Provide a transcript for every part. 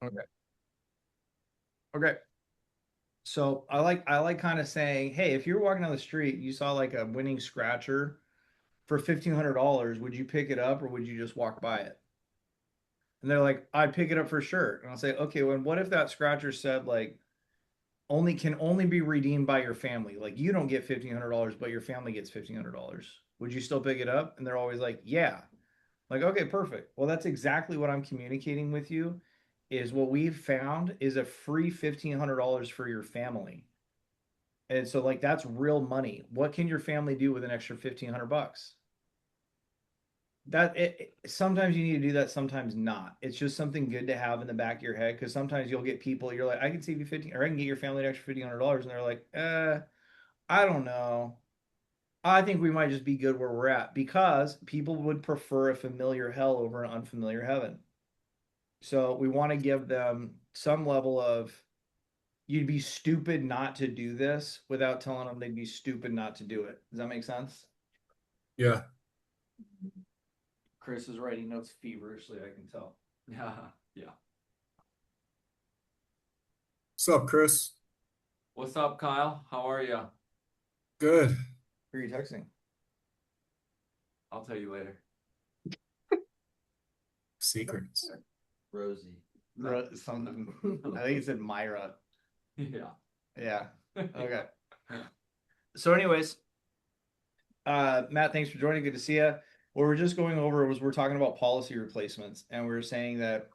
Okay. Okay. So I like kind of saying, hey, if you're walking down the street, you saw like a winning scratcher for $1,500, would you pick it up or would you just walk by it? And they're like, I'd pick it up for sure. And I'll say, okay, well, what if that scratcher said like only be redeemed by your family? Like you don't get $1,500, but your family gets $1,500. Would you still pick it up? And they're always like, yeah. Like, okay, perfect. Well, that's exactly what I'm communicating with you is what we've found is a free $1,500 for your family. And so like that's real money. What can your family do with an extra 1,500 bucks? Sometimes you need to do that, sometimes not. It's just something good to have in the back of your head because sometimes you'll get people you're like, I can save you 15 or I can get your family an extra $1,500 and they're like, I don't know. I think we might just be good where we're at because people would prefer a familiar hell over an unfamiliar heaven. So we want to give them some level of you'd be stupid not to do this without telling them they'd be stupid not to do it. Does that make sense? Yeah. Chris is writing notes feverishly, I can tell. Yeah, yeah. What's up, Chris? What's up, Kyle? How are you? Good. Who are you texting? I'll tell you later. Secrets. Rosie. Something. I think he said Myra. Yeah. Yeah. Okay. So, anyways, Matt, thanks for joining. Good to see you. What we're just going over was we're talking about policy replacements, and we are saying that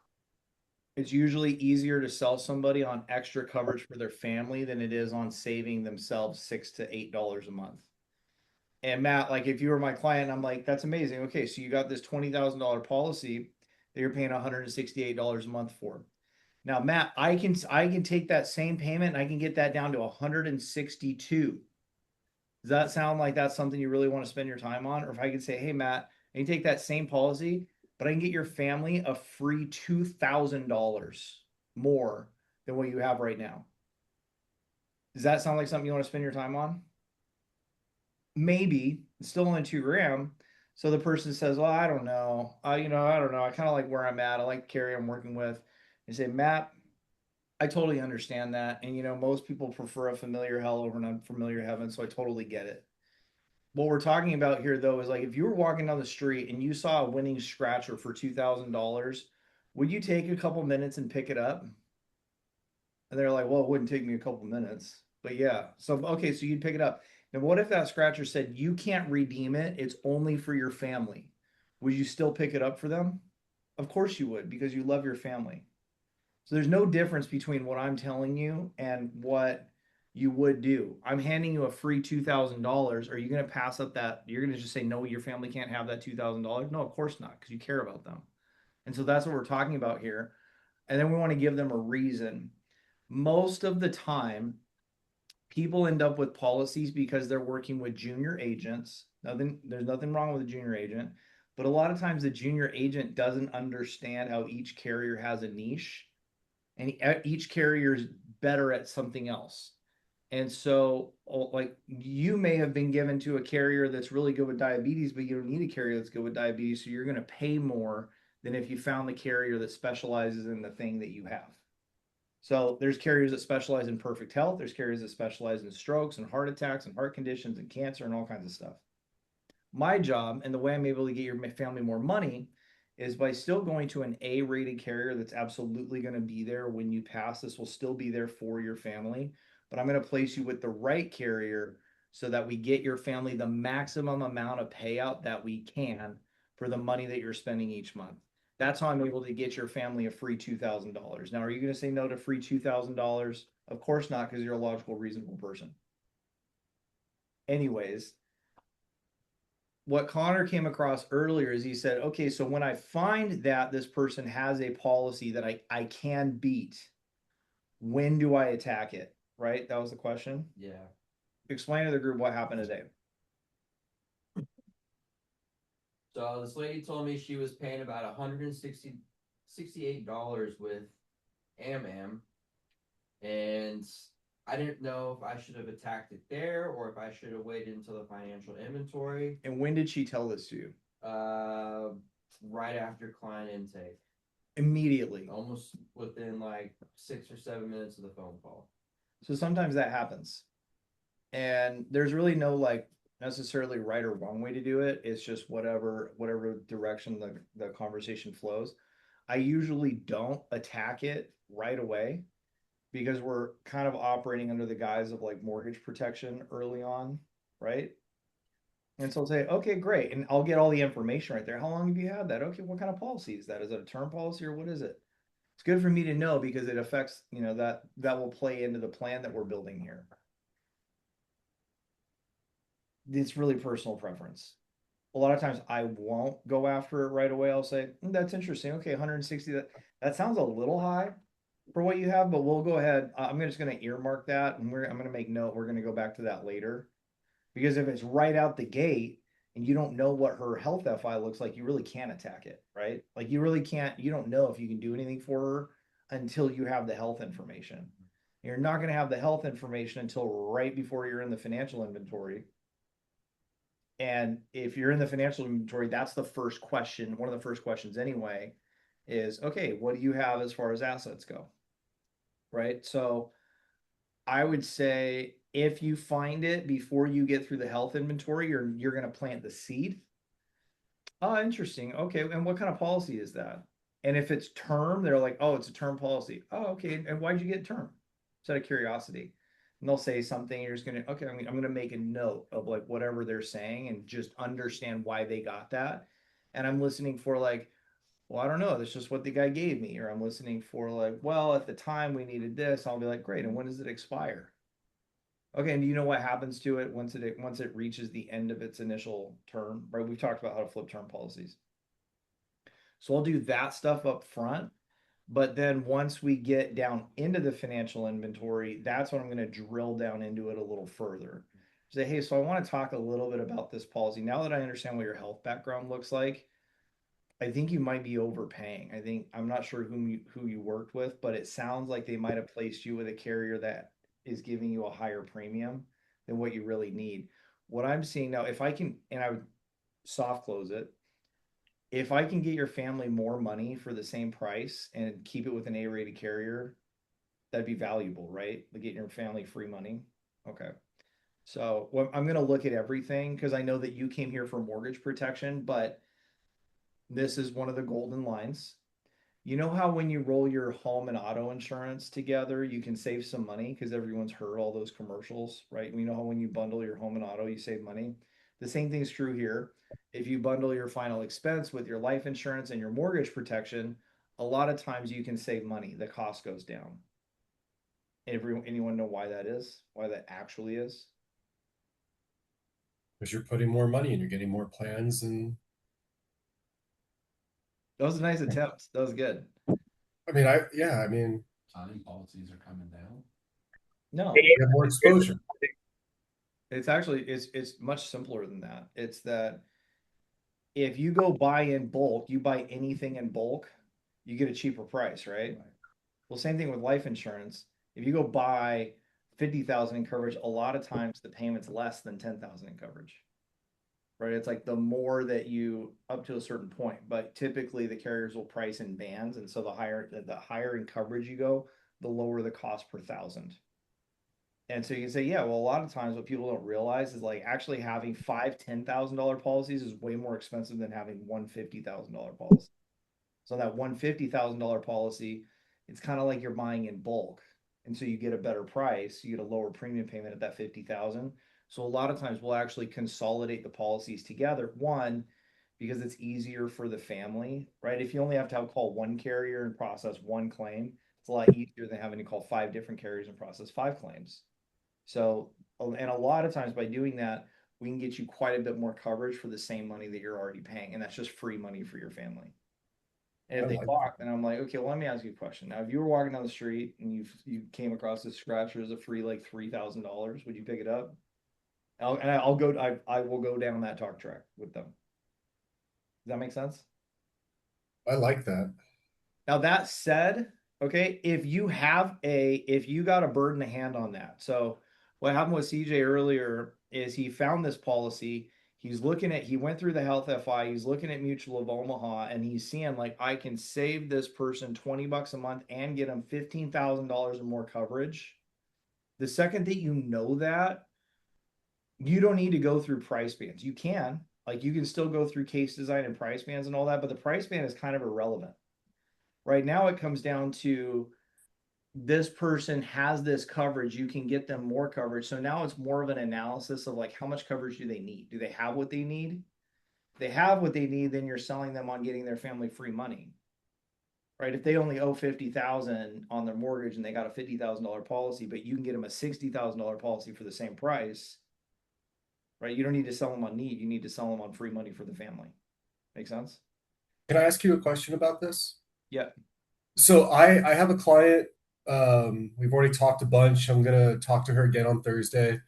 it's usually easier to sell somebody on extra coverage for their family than it is on saving themselves $6 to $8 a month. And Matt, like if you were my client, I'm like, that's amazing. Okay, so you got this $20,000 policy that you're paying $168 a month for. Now, Matt, I can take that same payment and I can get that down to 162. Does that sound like that's something you really want to spend your time on? Or if I could say, hey, Matt, I can take that same policy, but I can get your family a free $2,000 more than what you have right now. Does that sound like something you want to spend your time on? Maybe it's still only 2 grand. So the person says, well, I don't know. I don't know. I kind of like where I'm at. I like the carrier I'm working with. You say, Matt, I totally understand that. And most people prefer a familiar hell over an unfamiliar heaven. So I totally get it. What we're talking about here though is like if you were walking down the street and you saw a winning scratcher for $2,000, would you take a couple minutes and pick it up? And they're like, well, it wouldn't take me a couple minutes. But yeah. So okay, so you'd pick it up. Now what if that scratcher said you can't redeem it, it's only for your family? Would you still pick it up for them? Of course you would, because you love your family. So there's no difference between what I'm telling you and what you would do. I'm handing you a free $2,000. Are you going to pass up that? You're going to just say, no, your family can't have that $2,000? No, of course not, because you care about them. And so that's what we're talking about here. And then we want to give them a reason. Most of the time, people end up with policies because they're working with junior agents. There's nothing wrong with a junior agent, but a lot of times the junior agent doesn't understand how each carrier has a niche and each carrier is better at something else. And so, like, you may have been given to a carrier that's really good with diabetes, but you don't need a carrier that's good with diabetes. So you're going to pay more than if you found the carrier that specializes in the thing that you have. So there's carriers that specialize in perfect health. There's carriers that specialize in strokes and heart attacks and heart conditions and cancer and all kinds of stuff. My job and the way I'm able to get your family more money is by still going to an A rated carrier that's absolutely going to be there when you pass. This will still be there for your family, but I'm going to place you with the right carrier so that we get your family the maximum amount of payout that we can for the money that you're spending each month. That's how I'm able to get your family a free $2,000. Now, are you going to say no to free $2,000? Of course not, because you're a logical, reasonable person. Anyways, what Connor came across earlier is he said, okay, so when I find that this person has a policy that I can beat, when do I attack it? Right? That was the question. Yeah. Explain to the group what happened today. So this lady told me she was paying about 168 dollars with AmAm, and I didn't know if I should have attacked it there or if I should have waited until the financial inventory. And when did she tell this to you? Uh, right after client intake. immediately. almost within like 6 or 7 minutes of the phone call. So sometimes that happens. And there's really no like necessarily right or wrong way to do it. It's just whatever direction the conversation flows. I usually don't attack it right away because we're kind of operating under the guise of like mortgage protection early on, right? And so I'll say, okay, great. And I'll get all the information right there. How long have you had that? Okay, what kind of policy is that? Is it a term policy or what is it? It's good for me to know because it affects, that will play into the plan that we're building here. It's really personal preference. A lot of times I won't go after it right away. I'll say, that's interesting. Okay, 160, that sounds a little high for what you have, but we'll go ahead. I'm just going to earmark that and I'm going to make note. We're going to go back to that later. Because if it's right out the gate and you don't know what her health FI looks like, you really can't attack it, right? Like you really can't, you don't know if you can do anything for her until you have the health information. You're not going to have the health information until right before you're in the financial inventory. And if you're in the financial inventory, that's the first question. One of the first questions, anyway, is okay, what do you have as far as assets go? Right. So I would say if you find it before you get through the health inventory, you're going to plant the seed. Oh, interesting. Okay. And what kind of policy is that? And if it's term, they're like, oh, it's a term policy. Oh, okay. And why'd you get term? Just out of curiosity. And they'll say something, you're just gonna, okay, I'm gonna make a note of like whatever they're saying and just understand why they got that. And I'm listening for like, well, I don't know, that's just what the guy gave me. Or I'm listening for like, well, at the time we needed this. I'll be like, great. And when does it expire? Okay, and do you know what happens to it once it reaches the end of its initial term? Right, we've talked about how to flip term policies. So I'll do that stuff up front, but then once we get down into the financial inventory, that's when I'm going to drill down into it a little further. Say, hey, so I want to talk a little bit about this policy. Now that I understand what your health background looks like, I think you might be overpaying. I'm not sure who you worked with, but it sounds like they might have placed you with a carrier that is giving you a higher premium than what you really need. What I'm seeing now, if I can, and I would soft close it, if I can get your family more money for the same price and keep it with an A-rated carrier, that'd be valuable, right? Like getting your family free money. Okay. So well, I'm going to look at everything because I know that you came here for mortgage protection, but this is one of the golden lines. You know how when you roll your home and auto insurance together, you can save some money because everyone's heard all those commercials, right? You know how when you bundle your home and auto, you save money. The same thing's true here. If you bundle your final expense with your life insurance and your mortgage protection, a lot of times you can save money. The cost goes down. Anyone know why that is? Why that actually is? Because you're putting more money and you're getting more plans and That was a nice attempt. That was good. I mean, Time policies are coming down. No, you have more exposure. it's much simpler than that. It's that if you go buy in bulk, you buy anything in bulk, you get a cheaper price, right? Well, same thing with life insurance. If you go buy 50,000 in coverage, a lot of times the payment's less than 10,000 in coverage. Right? It's like the more that you up to a certain point, but typically the carriers will price in bands, and so the higher in coverage you go, the lower the cost per thousand. And so you can say, yeah, well, a lot of times what people don't realize is like actually having five, $10,000 policies is way more expensive than having one $50,000 policy. So that one $50,000 policy, it's kind of like you're buying in bulk. And so you get a better price, you get a lower premium payment at that 50,000. So a lot of times we'll actually consolidate the policies together. One, because it's easier for the family, right? If you only have to call one carrier and process one claim, it's a lot easier than having to call five different carriers and process five claims. So, and a lot of times by doing that, we can get you quite a bit more coverage for the same money that you're already paying. And that's just free money for your family. And I if they like balk, then I'm like, okay, well, let me ask you a question. Now, if you were walking down the street and you came across this scratcher as a free like $3,000, would you pick it up? I will go down that talk track with them. Does that make sense? I like that. Now that said, okay, if you got a bird in the hand on that. So what happened with CJ earlier is he found this policy. he went through the health FI, he's looking at Mutual of Omaha, and he's seeing like I can save this person $20 a month and get them $15,000 or more coverage. The second that you know that, you don't need to go through price bands. You can, like, you can still go through case design and price bands and all that, but the price band is kind of irrelevant. Right now, it comes down to this person has this coverage, you can get them more coverage. So now it's more of an analysis of like how much coverage do they need? Do they have what they need? If they have what they need, then you're selling them on getting their family free money. Right? If they only owe 50,000 on their mortgage and they got a $50,000 policy, but you can get them a $60,000 policy for the same price, right? You don't need to sell them on need, you need to sell them on free money for the family. Make sense? Can I ask you a question about this? Yeah. So I have a client. We've already talked a bunch. I'm gonna talk to her again on Thursday.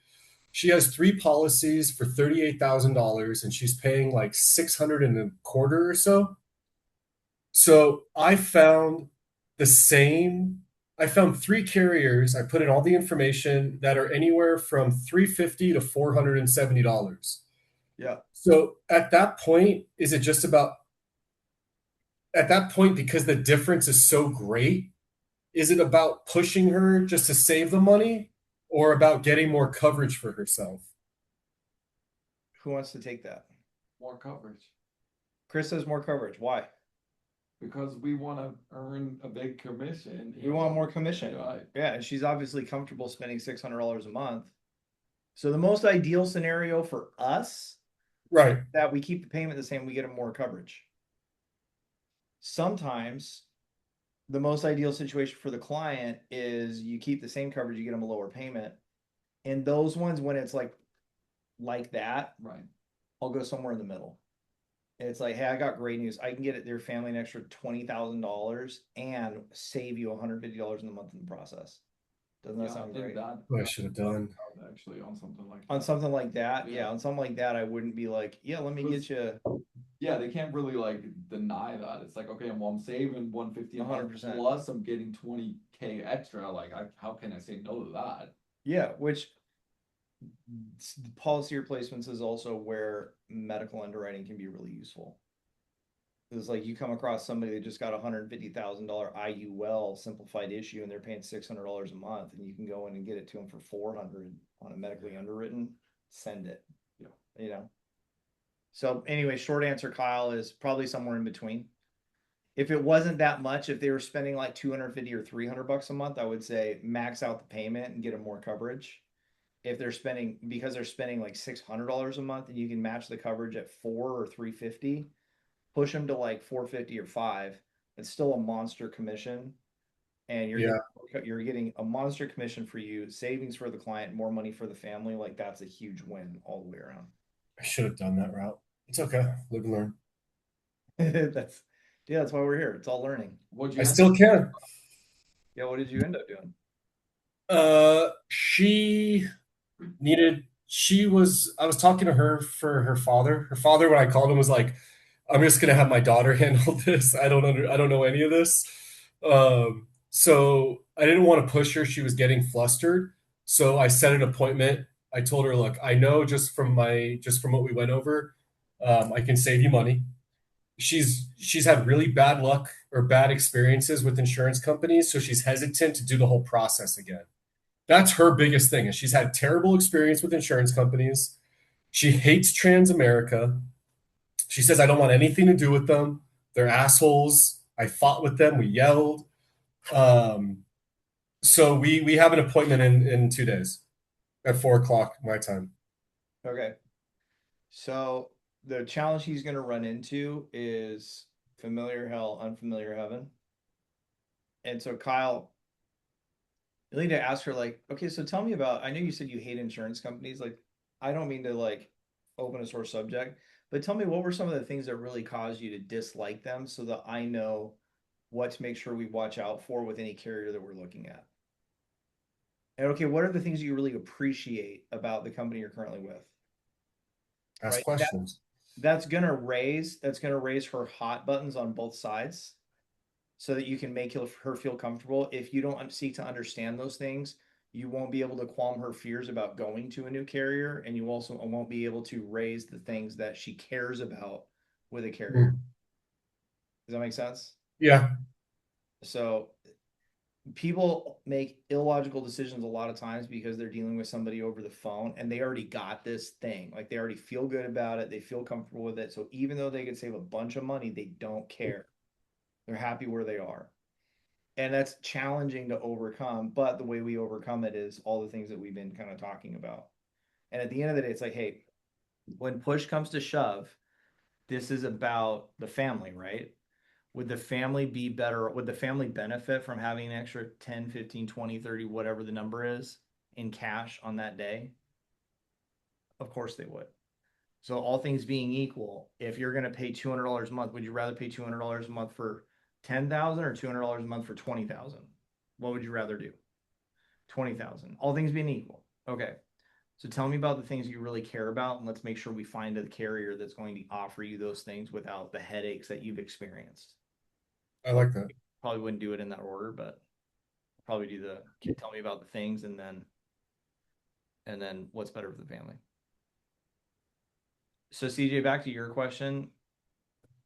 She has three policies for $38,000, and she's paying like 600 and a quarter or so. So the same. I found three carriers. I put in all the information that are anywhere from 350 to $470. Yeah. So at that point, is it just about at that point because the difference is so great? Is it about pushing her just to save the money or about getting more coverage for herself? Who wants to take that? More coverage. Chris says more coverage. Why? Because we want to earn a big commission. We want more commission. Right. Yeah, and she's obviously comfortable spending $600 a month. So the most ideal scenario for us, Right. that we keep the payment the same, we get them more coverage. Sometimes the most ideal situation for the client is you keep the same coverage, you get them a lower payment. And those ones, when it's like that, Right. I'll go somewhere in the middle. And it's like, hey, I got great news. I can get their family an extra $20,000 and save you $150 in the month in the process. Doesn't that Yeah, I sound think great? that What I should have done. actually on something like On that. something like that, Yeah. yeah, on something like that, I wouldn't be like, yeah, let me get you Yeah, they can't really like deny that. It's like, okay, well, I'm saving 150 a month 100%. plus I'm getting 20K extra. Like, how can I say no to that? Yeah, which policy replacements is also where medical underwriting can be really useful. It's like you come across somebody that just got a $150,000 IUL simplified issue and they're paying $600 a month, and you can go in and get it to them for 400 on a medically underwritten. Send it. Yeah. You know. So anyway, short answer, Kyle, is probably somewhere in between. If it wasn't that much, if they were spending like 250 or $300 a month, I would say max out the payment and get them more coverage. If they're spending, because they're spending like $600 a month and you can match the coverage at 4 or 350, push them to like 450 or 5. It's still a monster commission, and Yeah. you're getting a monster commission for you, savings for the client, more money for the family. Like that's a huge win all the way around. I should have done that route. It's okay. Live and learn. that's that's why we're here. It's all learning. What'd you I end still up- can. Yeah, what did you end up doing? She I was talking to her for her father. Her father, when I called him, was like, I'm just gonna have my daughter handle this. I don't know any of this. So I didn't want to push her. She was getting flustered. So I set an appointment. I told her, look, I know just from what we went over, I can save you money. She's had really bad luck or bad experiences with insurance companies, so she's hesitant to do the whole process again. That's her biggest thing. Is she's had terrible experience with insurance companies. She hates Transamerica. She says I don't want anything to do with them. They're assholes. I fought with them. We yelled. Um, so we have an appointment in 2 days at 4 o'clock my time. Okay. So the challenge he's going to run into is familiar hell, unfamiliar heaven. And so Kyle, you need to ask her like, okay, so tell me about, I know you said you hate insurance companies. Like, I don't mean to like open a sore subject, but tell me what were some of the things that really caused you to dislike them so that I know what to make sure we watch out for with any carrier that we're looking at. And okay, what are the things you really appreciate about the company you're currently with? Ask Right? questions. That's gonna raise her hot buttons on both sides so that you can make her feel comfortable. If you don't seek to understand those things, You won't be able to qualm her fears about going to a new carrier, and you also won't be able to raise the things that she cares about with a carrier. Mm. Does that make sense? Yeah. So people make illogical decisions a lot of times because they're dealing with somebody over the phone and they already got this thing. Like they already feel good about it, they feel comfortable with it. So even though they could save a bunch of money, they don't care. They're happy where they are. And that's challenging to overcome. But the way we overcome it is all the things that we've been kind of talking about. And at the end of the day, it's like, hey, when push comes to shove, this is about the family, right? Would the family be better? Would the family benefit from having an extra 10, 15, 20, 30, whatever the number is in cash on that day? Of course they would. So all things being equal, if you're going to pay $200 a month, would you rather pay $200 a month for 10,000 or $200 a month for 20,000? What would you rather do? 20,000. All things being equal. Okay. So tell me about the things you really care about, and let's make sure we find a carrier that's going to offer you those things without the headaches that you've experienced. I like that. Probably wouldn't do it in that order, but probably do the tell me about the things and then what's better for the family. So CJ, back to your question,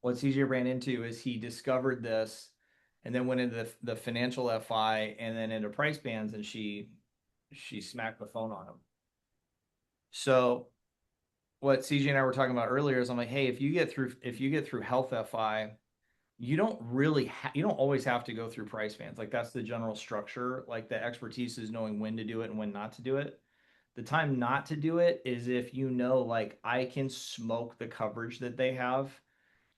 what CJ ran into is he discovered this and then went into the financial FI and then into price bands and she smacked the phone on him. So what CJ and I were talking about earlier is I'm like, hey, if you get through health FI, you don't always have to go through price bands. Like that's the general structure. Like the expertise is knowing when to do it and when not to do it. The time not to do it is if you know, like I can smoke the coverage that they have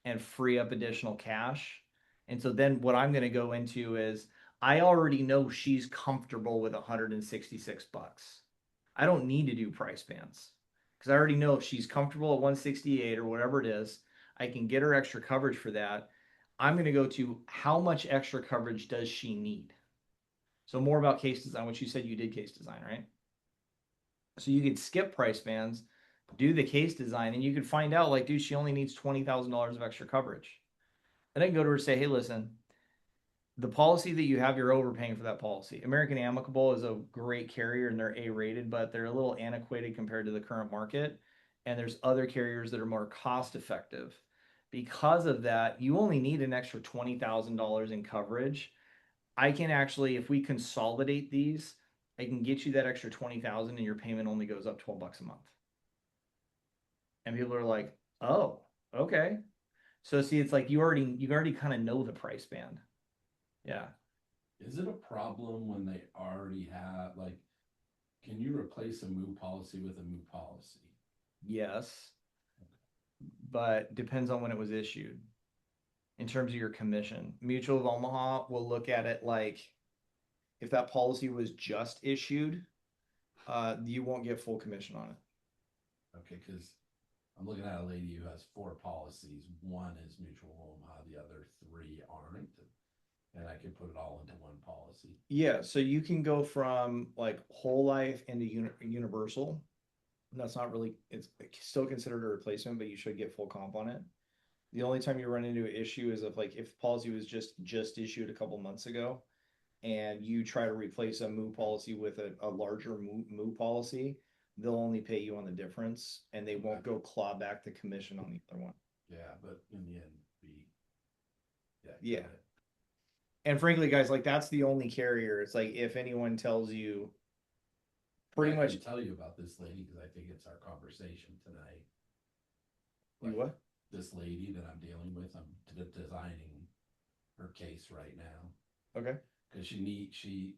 and free up additional cash. And so then what I'm going to go into is I already know she's comfortable with 166 bucks. I don't need to do price bands because I already know if she's comfortable at 168 or whatever it is, I can get her extra coverage for that. I'm going to go to how much extra coverage does she need? So more about case design, which you said you did case design, right? So you could skip price bands, do the case design, and you could find out like, dude, she only needs $20,000 of extra coverage. And I can go to her and say, hey, listen, the policy that you have, you're overpaying for that policy. American Amicable is a great carrier and they're A rated, but they're a little antiquated compared to the current market. And there's other carriers that are more cost effective. Because of that, you only need an extra $20,000 in coverage. I can actually, if we consolidate these, I can get you that extra 20,000 and your payment only goes up 12 bucks a month. And people are like, oh, okay. So see, it's like you already kind of know the price band. Yeah. Is it a problem when they already have, like, can you replace a moo policy with a moo policy? Yes. But depends on when it was issued. In terms of your commission, Mutual of Omaha will look at it like if that policy was just issued, you won't get full commission on it. Okay, because I'm looking at a lady who has 4 policies. One is Mutual of Omaha, the other 3 aren't. And I can put it all into one policy. Yeah, so you can go from like whole life into universal. That's not really, it's still considered a replacement, but you should get full comp on it. The only time you run into an issue is if the policy was just issued a couple months ago and you try to replace a moo policy with a larger moo policy, they'll only pay you on the difference and they won't go claw back the commission on the other one. Yeah, but in the end, Yeah. And frankly, guys, like that's the only carrier. It's like if anyone tells you pretty I much can tell you about this lady because I think it's our conversation tonight. you what? This lady that I'm dealing with, I'm designing her case right now Okay. because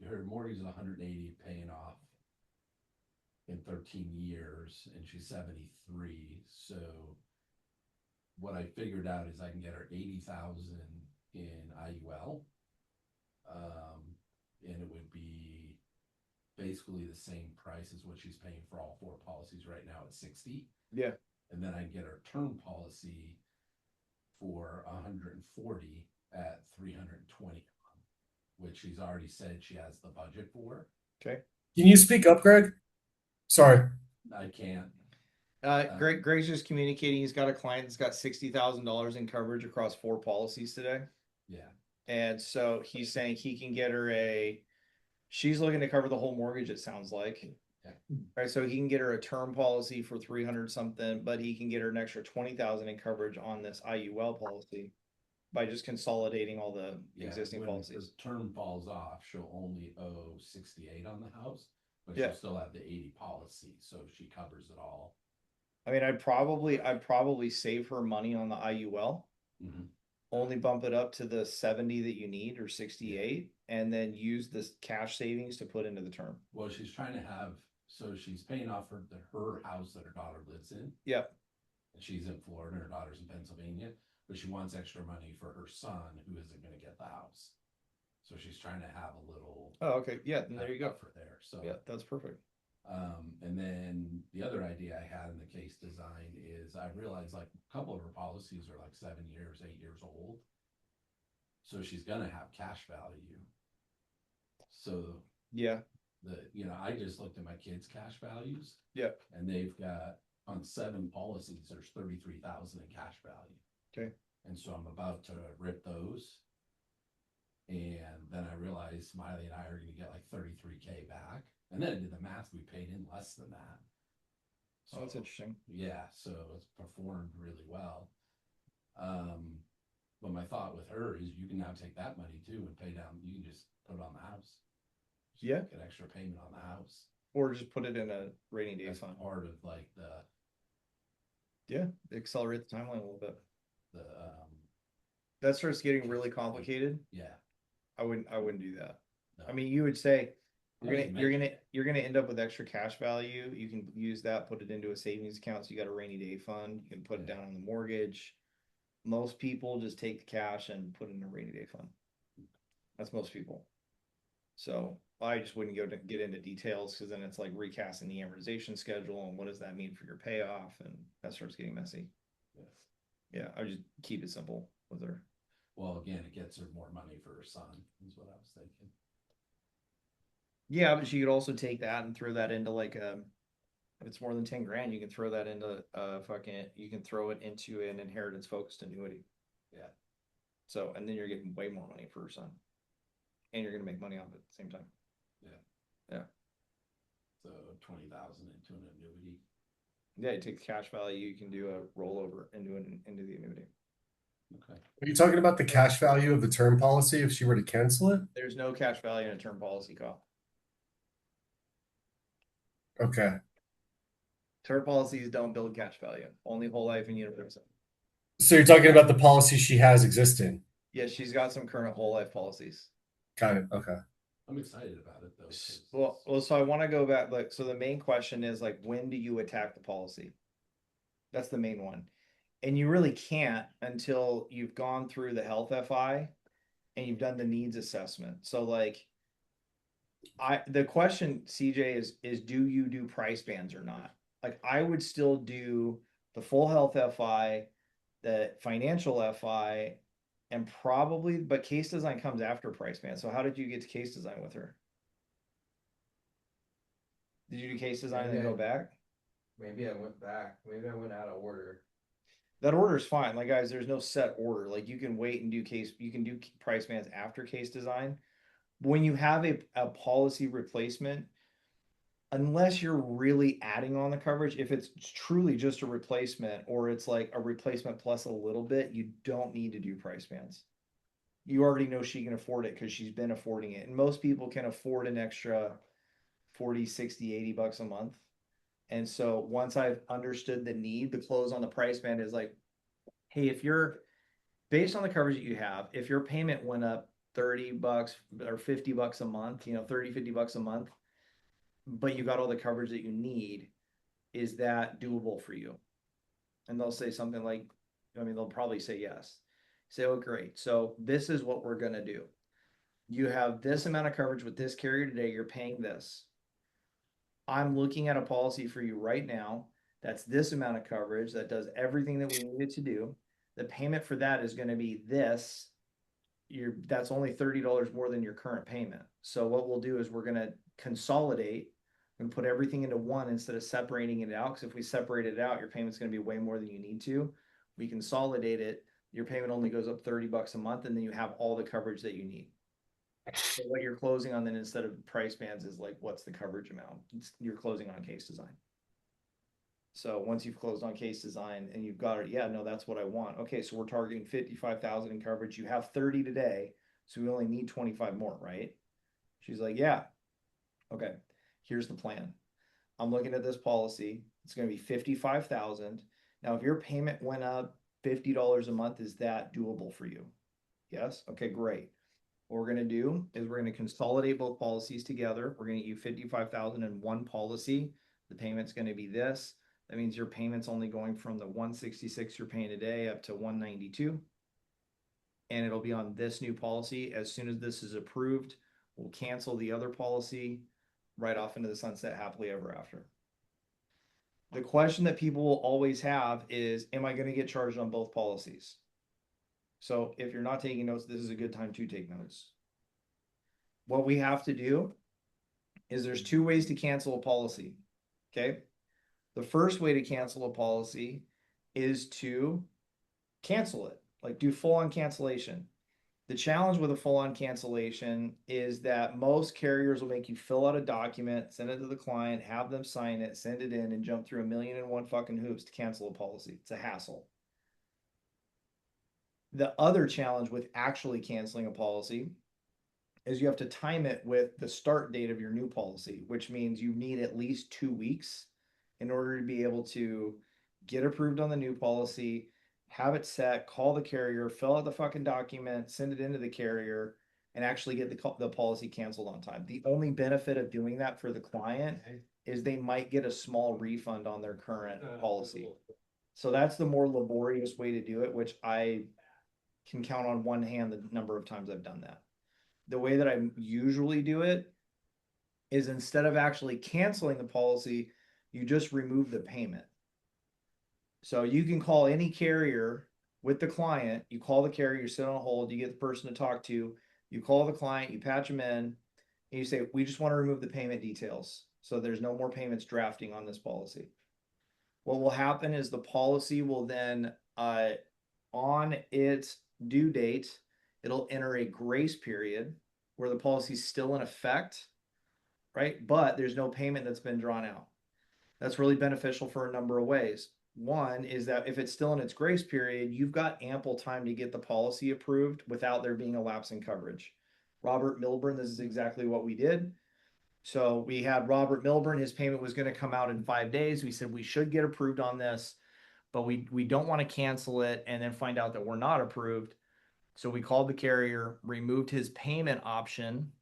her mortgage is 180 paying off in 13 years and she's 73. So what I figured out is I can get her 80,000 in IUL. And it would be basically the same price as what she's paying for all 4 policies right now at 60. Yeah. And then I get her term policy for 140 at 320, which she's already said she has the budget for. Okay. Can you speak up, Greg? Sorry. I can't. Greg's just communicating. He's got a client that's got $60,000 in coverage across 4 policies today. Yeah. And so he's saying he can get her She's looking to cover the whole mortgage, it sounds like. Yeah. Right, so he can get her a term policy for 300 something, but he can get her an extra 20,000 in coverage on this IUL policy by just consolidating all the Yeah, existing when policies. the term falls off, she'll only owe 68 on the house, but Yeah. she'll still have the 80 policy, so she covers it all. I mean, I'd probably save her money on the IUL, Mhm. only bump it up to the 70 that you need or 68, and then use this cash savings to put into the term. Well, she's trying to have, so she's paying off her house that her daughter lives in. Yep. And she's in Florida, her daughter's in Pennsylvania, but she wants extra money for her son who isn't gonna get the house. So she's trying to have a little Oh, okay. Yeah, then there you go. buffer there, so. Yeah, that's perfect. And then the other idea I had in the case design is I realized like a couple of her policies are like 7 years, 8 years old. So she's gonna have cash value. So Yeah. I just looked at my kids' cash values. Yeah. And they've got on 7 policies, there's 33,000 in cash value. Okay. And so I'm about to rip those. And then I realized Smiley and I are gonna get like 33K back. And then I did the math, we paid in less than that. Oh, that's interesting. Yeah, so it's performed really well. But my thought with her is you can now take that money too and pay down, you can just put it on the house. Just Yeah. Get extra payment on the house. Or just put it in a rainy day That's fund. part of like Yeah, accelerate the timeline a little bit. the That starts getting really complicated. yeah. I wouldn't do that. No. I mean, you would say I didn't you're mention gonna end up with extra cash value. You can use that, put it into a savings account. So you got a rainy day fund. You can put it Yeah. down on the mortgage. Most people just take the cash and put it in a rainy day fund. That's most people. So I just wouldn't get into details because then it's like recasting the amortization schedule and what does that mean for your payoff, and that starts getting messy. Yes. Yeah, I would just keep it simple with her. Well, again, it gets her more money for her son, is what I was thinking. Yeah, but you could also take that and throw that into like a, if it's more than 10 grand, you can throw that into you can throw it into an inheritance focused annuity. Yeah. So, and then you're getting way more money for your son. And you're gonna make money off it at the same time. So 20,000 into an annuity. Yeah, you take the cash value, you can do a rollover into the annuity. Okay. Are you talking about the cash value of the term policy if she were to cancel it? There's no cash value in a term policy, Kyle. Okay. Term policies don't build cash value, only whole life and universal. So you're talking about the policy she has existing. Yeah, she's got some current whole life policies. Got it. Okay. I'm excited about it though. 'Cause Well, so I want to go back. Like, so the main question is like, when do you attack the policy? That's the main one. And you really can't until you've gone through the health FI and you've done the needs assessment. So like, the question, CJ, is do you do price bands or not? Like, I would still do the full health FI, the financial FI, and probably, but case design comes after price band. So how did you get to case design with her? Did you do case design and then go back? Maybe I went back. Maybe I went out of order. That order is fine. Like, guys, there's no set order. Like, you can wait and do you can do price bands after case design. When you have a policy replacement, unless you're really adding on the coverage, if it's truly just a replacement or it's like a replacement plus a little bit, you don't need to do price bands. You already know she can afford it because she's been affording it. And most people can afford an extra 40, 60, 80 bucks a month. And so once I've understood the need, the close on the price band is like, hey, if you're based on the coverage that you have, if your payment went up 30 bucks or 50 bucks a month, 30, 50 bucks a month, but you got all the coverage that you need, is that doable for you? And they'll say something like, they'll probably say yes. Say, oh, great. So this is what we're going to do. You have this amount of coverage with this carrier today. You're paying this. I'm looking at a policy for you right now. That's this amount of coverage that does everything that we needed to do. The payment for that is going to be this. That's only $30 more than your current payment. So what we'll do is we're going to consolidate and put everything into one instead of separating it out. Because if we separate it out, your payment's going to be way more than you need to. We consolidate it. Your payment only goes up 30 bucks a month, and then you have all the coverage that you need. So what you're closing on then instead of price bands is like, what's the coverage amount? You're closing on case design. So once you've closed on case design and you've got it, yeah, no, that's what I want. Okay, so we're targeting 55,000 in coverage. You have 30 today, so we only need 25 more, right? She's like, yeah. Okay, here's the plan. I'm looking at this policy. It's going to be 55,000. Now, if your payment went up $50 a month, is that doable for you? Yes. Okay, great. What we're going to do is we're going to consolidate both policies together. We're going to get you 55,000 in one policy. The payment's going to be this. That means your payment's only going from the 166 you're paying today up to 192. And it'll be on this new policy. As soon as this is approved, we'll cancel the other policy right off into the sunset happily ever after. The question that people will always have is, am I going to get charged on both policies? So if you're not taking notes, this is a good time to take notes. What we have to do is there's two ways to cancel a policy. Okay. The first way to cancel a policy is to cancel it, like do full on cancellation. The challenge with a full on cancellation is that most carriers will make you fill out a document, send it to the client, have them sign it, send it in, and jump through 1,000,001 fucking hoops to cancel a policy. It's a hassle. The other challenge with actually canceling a policy is you have to time it with the start date of your new policy, which means you need at least 2 weeks in order to be able to get approved on the new policy, have it set, call the carrier, fill out the fucking document, send it into the carrier, and actually get the policy canceled on time. The only benefit of doing that for the client is they might get a small refund on their current policy. So that's the more laborious way to do it, which I can count on one hand the number of times I've done that. The way that I usually do it is instead of actually canceling the policy, you just remove the payment. So you can call any carrier with the client, you call the carrier, you sit on hold, you get the person to talk to, you call the client, you patch them in, and you say, we just want to remove the payment details. So there's no more payments drafting on this policy. What will happen is the policy will then, on its due date, it'll enter a grace period where the policy is still in effect, right? But there's no payment that's been drawn out. That's really beneficial for a number of ways. One is that if it's still in its grace period, you've got ample time to get the policy approved without there being a lapse in coverage. Robert Milburn, this is exactly what we did. So we had Robert Milburn, his payment was going to come out in 5 days. We said we should get approved on this, but we don't want to cancel it and then find out that we're not approved. So we called the carrier, removed his payment option.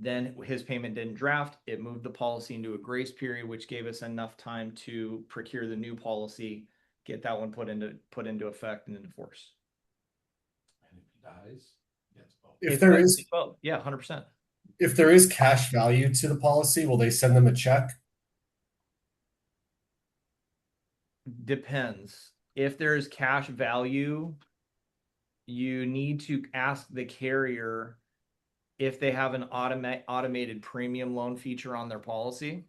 Then his payment didn't draft. It moved the policy into a grace period, which gave us enough time to procure the new policy, get that one put into effect and into force. And if he dies, gets both. If there is, yeah, 100%. if there is cash value to the policy, will they send them a check? Depends. If there's cash value, you need to ask the carrier if they have an automated premium loan feature on their policy.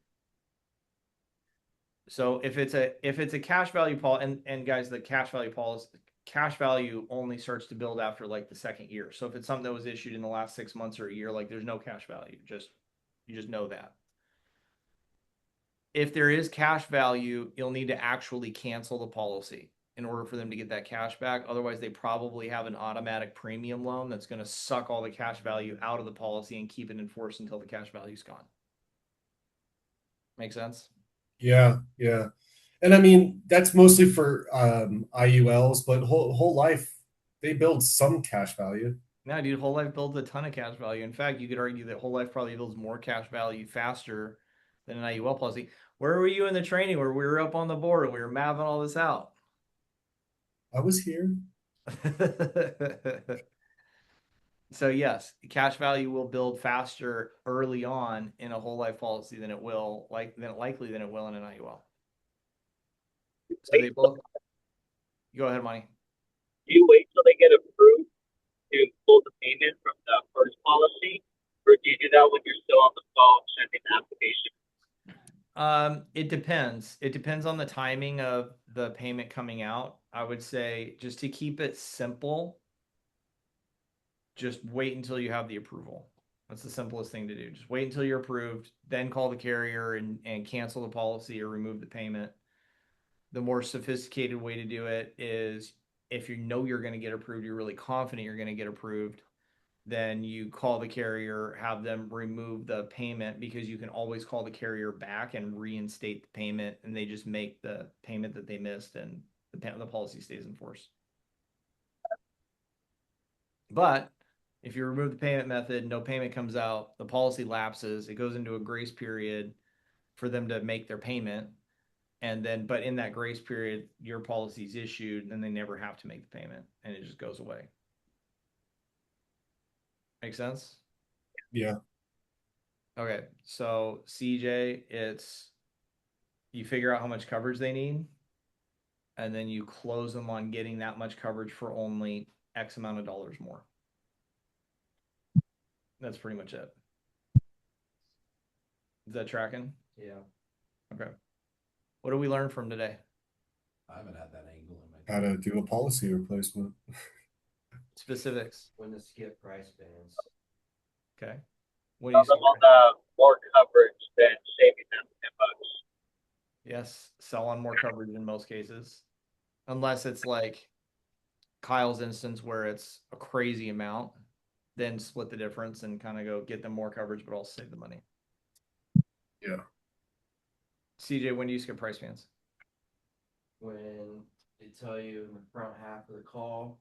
So if it's a cash value policy, and guys, the cash value only starts to build after like the second year. So if it's something that was issued in the last 6 months or a year, like there's no cash value. You just know that. If there is cash value, you'll need to actually cancel the policy in order for them to get that cash back. Otherwise, they probably have an automatic premium loan that's going to suck all the cash value out of the policy and keep it in force until the cash value's gone. Make sense? Yeah, yeah. And I mean, that's mostly for IULs, but whole life, they build some cash value. Yeah, dude, whole life builds a ton of cash value. In fact, you could argue that whole life probably builds more cash value faster than an IUL policy. Where were you in the training where we were up on the board and we were mapping all this out? I was here. So yes, cash value will build faster early on in a whole life policy than it will likely than it will in an IUL. So they both go ahead, Money. Do you wait till they get approved to pull the payment from the first policy, or do you do that when you're still on the phone sending the application? It depends. It depends on the timing of the payment coming out. I would say just to keep it simple, just wait until you have the approval. That's the simplest thing to do. Just wait until you're approved, then call the carrier and cancel the policy or remove the payment. The more sophisticated way to do it is if you know you're going to get approved, you're really confident you're going to get approved, then you call the carrier, have them remove the payment because you can always call the carrier back and reinstate the payment, and they just make the payment that they missed, and the policy stays in force. But if you remove the payment method, no payment comes out, the policy lapses, it goes into a grace period for them to make their payment. And then, but in that grace period, your policy is issued and they never have to make the payment and it just goes away. Make sense? Yeah. Okay. So CJ, it's you figure out how much coverage they need and then you close them on getting that much coverage for only X amount of dollars more. That's pretty much it. Is that tracking? Yeah. Okay. What did we learn from today? I haven't had that angle in my. How to do a policy replacement. Specifics. When to skip price bands. Okay. What do you Tell them on the more coverage than saving them $10. Yes, sell on more coverage in most cases. Unless it's like Kyle's instance where it's a crazy amount, then split the difference and kind of go get them more coverage, but also save the money. Yeah. CJ, when do you skip price bands? When they tell you in the front half of the call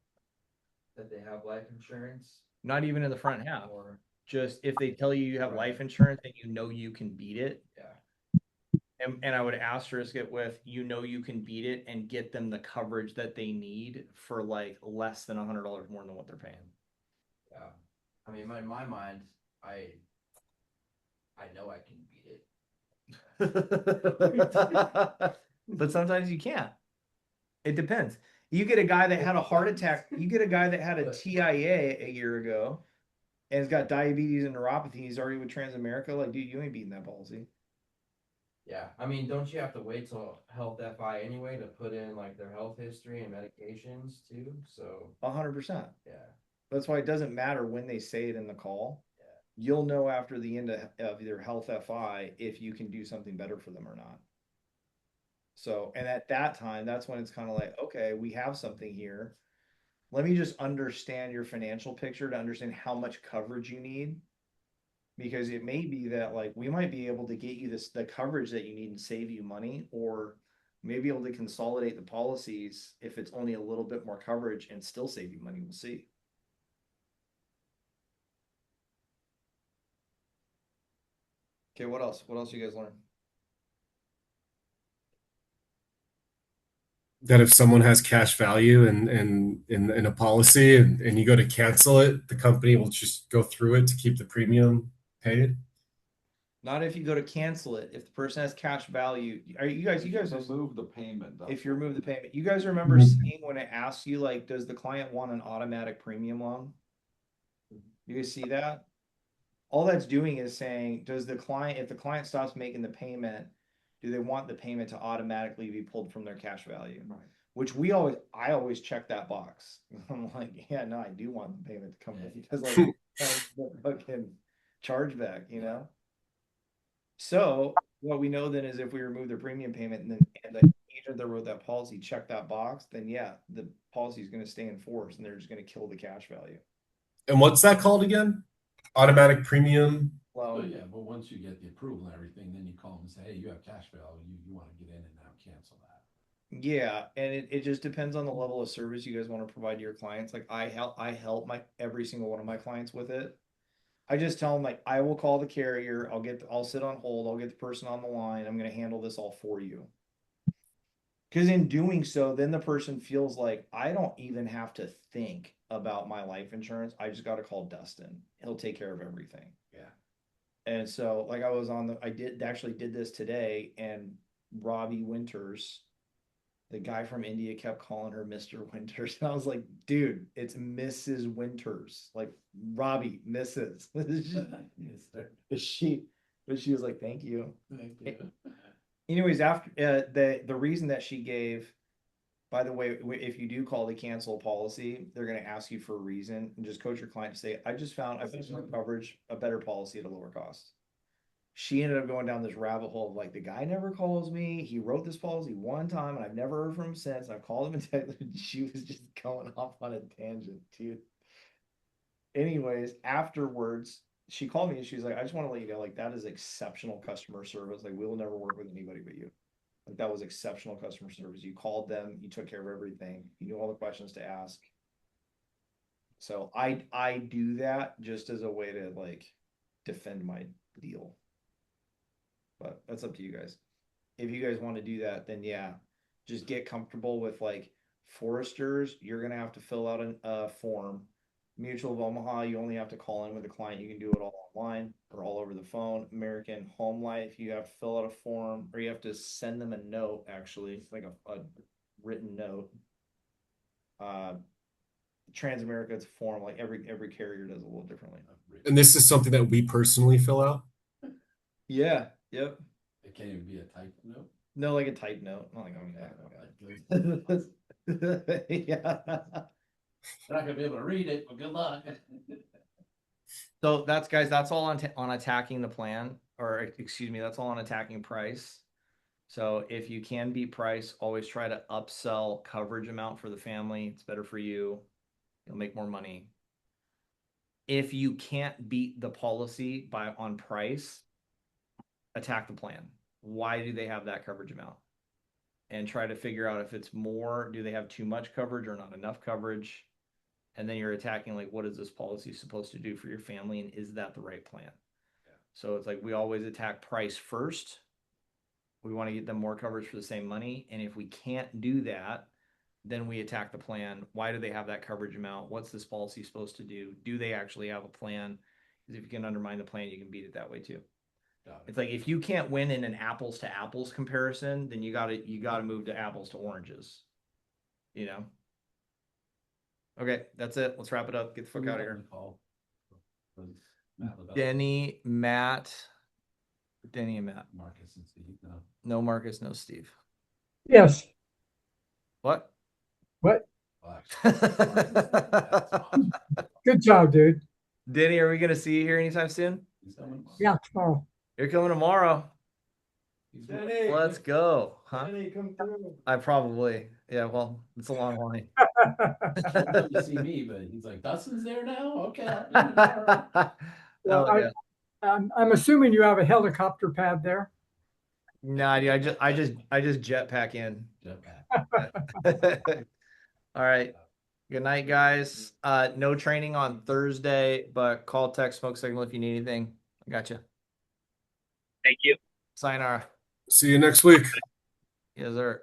that they have life insurance, Not even in the front half. or Just if they tell you you have Right. life insurance and you know you can beat it. yeah, And I would asterisk it with you know you can beat it and get them the coverage that they need for like less than $100 more than what they're paying. yeah. I mean, in my mind, I know I can beat it. But sometimes you can't. It depends. You get a guy that had a heart attack. You get a guy that had a TIA a year ago and has got diabetes and neuropathy. He's already with Transamerica. Like, dude, you ain't beating that policy. Yeah, I mean, don't you have to wait till Health FI anyway to put in like their health history and medications too? So 100%. yeah, That's why it doesn't matter when they say it in the call. Yeah. You'll know after the end of their health FI if you can do something better for them or not. So, and at that time, that's when it's kind of like, okay, we have something here. Let me just understand your financial picture to understand how much coverage you need. Because it may be that like we might be able to get you the coverage that you need and save you money, or maybe able to consolidate the policies if it's only a little bit more coverage and still save you money. We'll see. Okay, what else? What else you guys learn? That if someone has cash value in a policy and you go to cancel it, the company will just go through it to keep the premium paid. Not if you go to cancel it. If the person has cash value, are you guys remove the payment. if you remove the payment, you guys remember seeing when it asks you like, does the client want an automatic premium loan? You guys see that? All that's doing is saying, does the client, if the client stops making the payment, do they want the payment to automatically be pulled from their cash value? Right. Which I always check that box. I'm like, yeah, no, I do want the payment to come with because like the fucking chargeback, you know? So what we know then is if we remove the premium payment and the agent that wrote that policy checked that box, then yeah, the policy is going to stay in force and they're just going to kill the cash value. And what's that called again? Automatic premium. So yeah, but once you get the approval and everything, then you call them and say, hey, you have cash value, you want to get in and now cancel that. Yeah, and it just depends on the level of service you guys want to provide to your clients. Like I help my every single one of my clients with it. I just tell them like I will call the carrier, I'll sit on hold, I'll get the person on the line, I'm gonna handle this all for you. Because in doing so, then the person feels like I don't even have to think about my life insurance. I just gotta call Dustin. He'll take care of everything. Yeah. And so like I actually did this today, and Robbie Winters, the guy from India, kept calling her Mr. Winters. And I was like, dude, it's Mrs. Winters. Like Robbie, Mrs. Yes, sir. But she was like, thank you. Thank you. Anyways, after the reason that she gave by the way, if you do call to cancel a policy, they're going to ask you for a reason, and just coach your client to say, I found some coverage, a better policy at a lower cost. She ended up going down this rabbit hole of like, the guy never calls me. He wrote this policy one time and I've never heard from him since. I've called him and texted. She was just going off on a tangent, dude. Anyways, afterwards, she called me and she was like, I just want to let you know, like, that is exceptional customer service. Like, we will never work with anybody but you. Like, that was exceptional customer service. You called them, you took care of everything, you knew all the questions to ask. So I do that just as a way to like defend my deal. But that's up to you guys. If you guys want to do that, then yeah, just get comfortable with like foresters. You're gonna have to fill out a form. Mutual of Omaha, you only have to call in with a client. You can do it all online or all over the phone. American Home Life, you have to fill out a form or you have to send them a note, actually, like a written note. Transamerica, it's a form, like every carrier does a little differently. And this is something that we personally fill out. Yeah, yep. It can't even be a type note. No, like a type note. Not like, yeah. They're not gonna be able to read it, but good luck. So that's guys, that's all on attacking the plan, or excuse me, that's all on attacking price. So if you can beat price, always try to upsell coverage amount for the family. It's better for you. You'll make more money. If you can't beat the policy on price, attack the plan. Why do they have that coverage amount? And try to figure out if it's more, do they have too much coverage or not enough coverage? And then you're attacking like, what is this policy supposed to do for your family? And is that the right plan? Yeah. So it's like, we always attack price first. We want to get them more coverage for the same money. And if we can't do that, then we attack the plan. Why do they have that coverage amount? What's this policy supposed to do? Do they actually have a plan? Because if you can undermine the plan, you can beat it that way too. It's like, if you can't win in an apples to apples comparison, then you gotta move to apples to oranges. You know? Okay, that's it. Let's wrap it up. Get the fuck out of here. Denny, Matt. Denny and Matt. Marcus and Steve, no. No Marcus, no Steve. Yes. What? What? Well, Good job, dude. Denny, are we gonna see you here anytime soon? Yeah, tomorrow. You're coming tomorrow. Denny, Let's go. Huh? Denny, come through. I probably. Yeah, well, it's a long line. He'll come to see me, but he's like, Dustin's there now? Okay. I'll be there tomorrow." Well, Oh, yeah. I'm assuming you have a helicopter pad there. Nah, dude, I just jetpack in. Jetpack. All right. Good night, guys. No training on Thursday, but call, text, smoke signal if you need anything. I got you. Thank you. Sayonara. See you next week. Yes, sir.